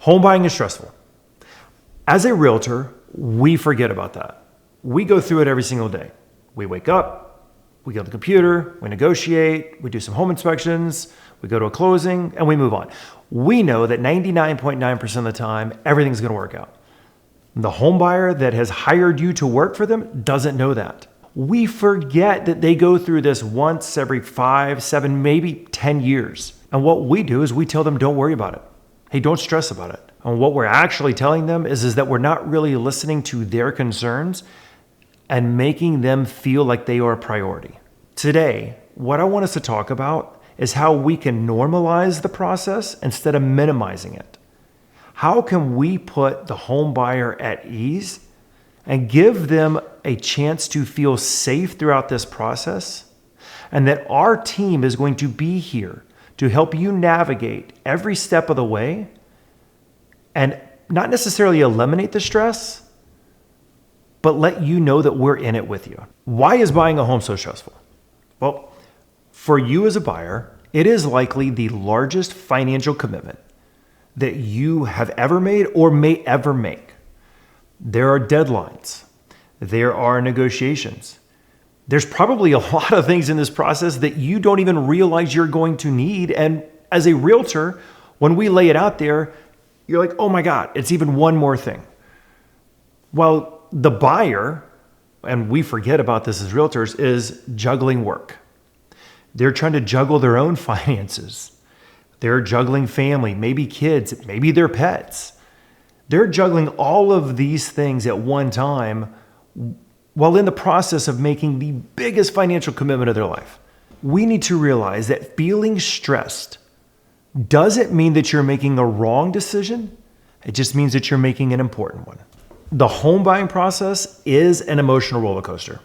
Home buying is stressful. As a realtor, we forget about that. We go through it every single day. We wake up, we go to the computer, we negotiate, we do some home inspections, we go to a closing, and we move on. We know that 99.9% of the time, everything's going to work out. The home buyer that has hired you to work for them doesn't know that. We forget that they go through this once every 5, 7, maybe 10 years. And what we do is we tell them, don't worry about it. Hey, don't stress about it. And what we're actually telling them is that we're not really listening to their concerns and making them feel like they are a priority. Today, what I want us to talk about is how we can normalize the process instead of minimizing it. How can we put the home buyer at ease and give them a chance to feel safe throughout this process, and that our team is going to be here to help you navigate every step of the way and not necessarily eliminate the stress, but let you know that we're in it with you. Why is buying a home so stressful? Well, for you as a buyer, it is likely the largest financial commitment that you have ever made or may ever make. There are deadlines. There are negotiations. There's probably a lot of things in this process that you don't even realize you're going to need. And as a realtor, when we lay it out there, you're like, oh my God, it's even one more thing. Well, the buyer, and we forget about this as realtors, is juggling work. They're trying to juggle their own finances. They're juggling family, maybe kids, maybe their pets. They're juggling all of these things at one time while in the process of making the biggest financial commitment of their life. We need to realize that feeling stressed doesn't mean that you're making a wrong decision. It just means that you're making an important one. The home buying process is an emotional roller coaster.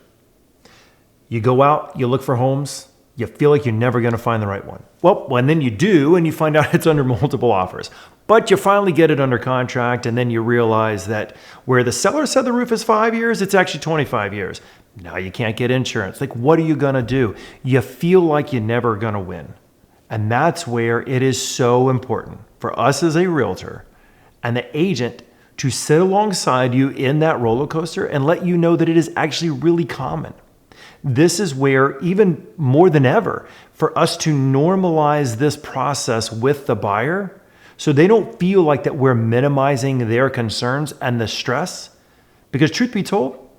You go out, you look for homes, you feel like you're never going to find the right one. Well, and then you do, and you find out it's under multiple offers. But you finally get it under contract, and then you realize that where the seller said the roof is 5 years, it's actually 25 years. Now you can't get insurance. Like, what are you going to do? You feel like you're never going to win. And that's where it is so important for us as a realtor and the agent to sit alongside you in that roller coaster and let you know that it is actually really common. This is where, even more than ever, for us to normalize this process with the buyer so they don't feel like that we're minimizing their concerns and the stress. Because truth be told,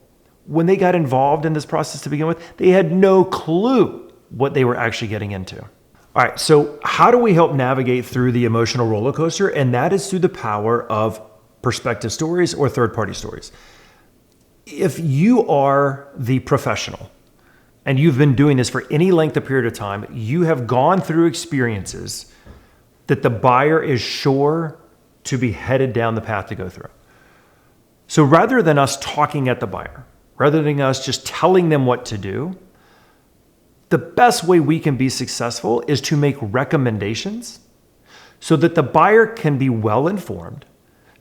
when they got involved in this process to begin with, they had no clue what they were actually getting into. All right, so how do we help navigate through the emotional roller coaster? And that is through the power of perspective stories or third-party stories. If you are the professional, and you've been doing this for any length of period of time, you have gone through experiences that the buyer is sure to be headed down the path to go through. So rather than us talking at the buyer, rather than us just telling them what to do, the best way we can be successful is to make recommendations so that the buyer can be well informed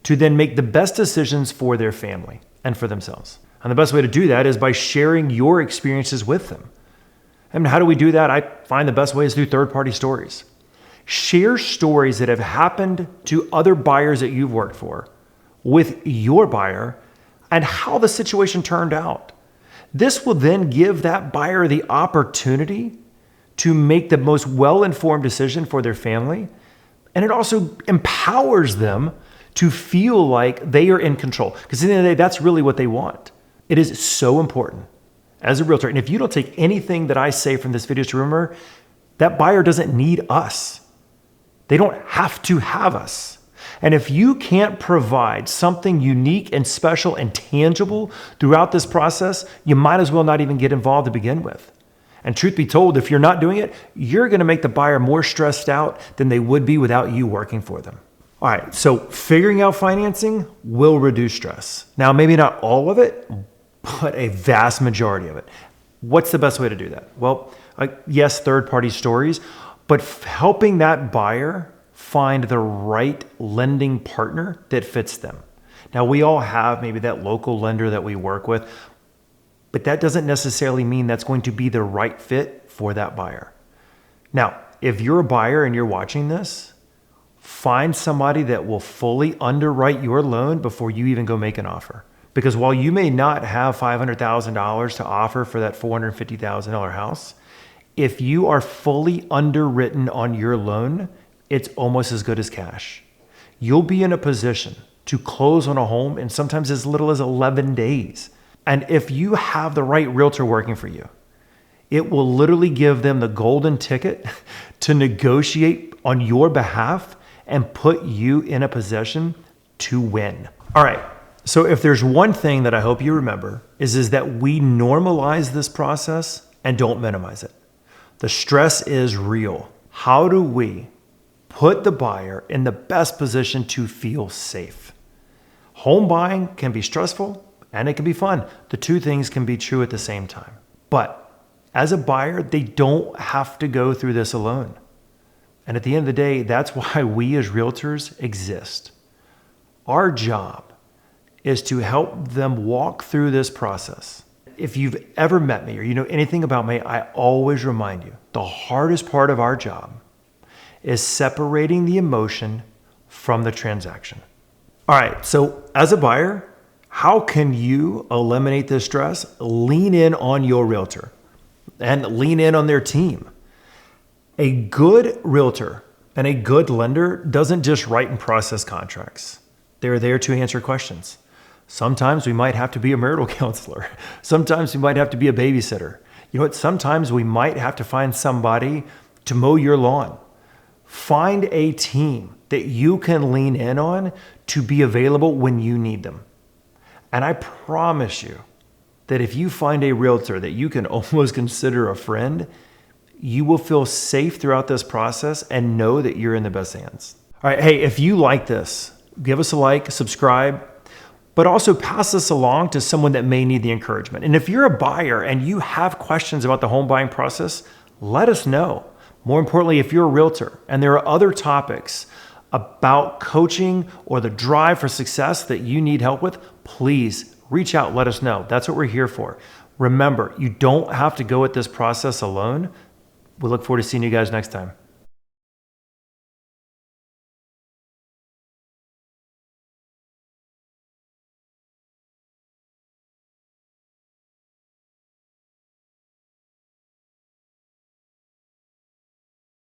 to then make the best decisions for their family and for themselves. And the best way to do that is by sharing your experiences with them. And how do we do that? I find the best way is through third-party stories. Share stories that have happened to other buyers that you've worked for with your buyer and how the situation turned out. This will then give that buyer the opportunity to make the most well-informed decision for their family. And it also empowers them to feel like they are in control. Because at the end of the day, that's really what they want. It is so important as a realtor. And if you don't take anything that I say from this video to remember, that buyer doesn't need us. They don't have to have us. And if you can't provide something unique and special and tangible throughout this process, you might as well not even get involved to begin with. And truth be told, if you're not doing it, you're going to make the buyer more stressed out than they would be without you working for them. All right, so figuring out financing will reduce stress. Now, maybe not all of it, but a vast majority of it. What's the best way to do that? Well, yes, third-party stories, but helping that buyer find the right lending partner that fits them. Now, we all have maybe that local lender that we work with, but that doesn't necessarily mean that's going to be the right fit for that buyer. Now, if you're a buyer and you're watching this, find somebody that will fully underwrite your loan before you even go make an offer. Because while you may not have $500,000 to offer for that $450,000 house, if you are fully underwritten on your loan, it's almost as good as cash. You'll be in a position to close on a home in sometimes as little as 11 days. And if you have the right realtor working for you, it will literally give them the golden ticket to negotiate on your behalf and put you in a position to win. All right. So if there's one thing that I hope you remember is that we normalize this process and don't minimize it. The stress is real. How do we put the buyer in the best position to feel safe? Home buying can be stressful and it can be fun. The two things can be true at the same time. But as a buyer, they don't have to go through this alone. And at the end of the day, that's why we as realtors exist. Our job is to help them walk through this process. If you've ever met me or you know anything about me, I always remind you, the hardest part of our job is separating the emotion from the transaction. All right, so as a buyer, how can you eliminate this stress? Lean in on your realtor and lean in on their team. A good realtor and a good lender doesn't just write and process contracts. They're there to answer questions. Sometimes we might have to be a marital counselor. Sometimes we might have to be a babysitter. You know what? Sometimes we might have to find somebody to mow your lawn. Find a team that you can lean in on to be available when you need them. And I promise you that if you find a realtor that you can almost consider a friend, you will feel safe throughout this process and know that you're in the best hands. All right. Hey, if you like this, give us a like, subscribe, but also pass this along to someone that may need the encouragement. And if you're a buyer and you have questions about the home buying process, let us know. More importantly, if you're a realtor and there are other topics about coaching or the drive for success that you need help with, please reach out, let us know. That's what we're here for. Remember, you don't have to go at this process alone. We look forward to seeing you guys next time.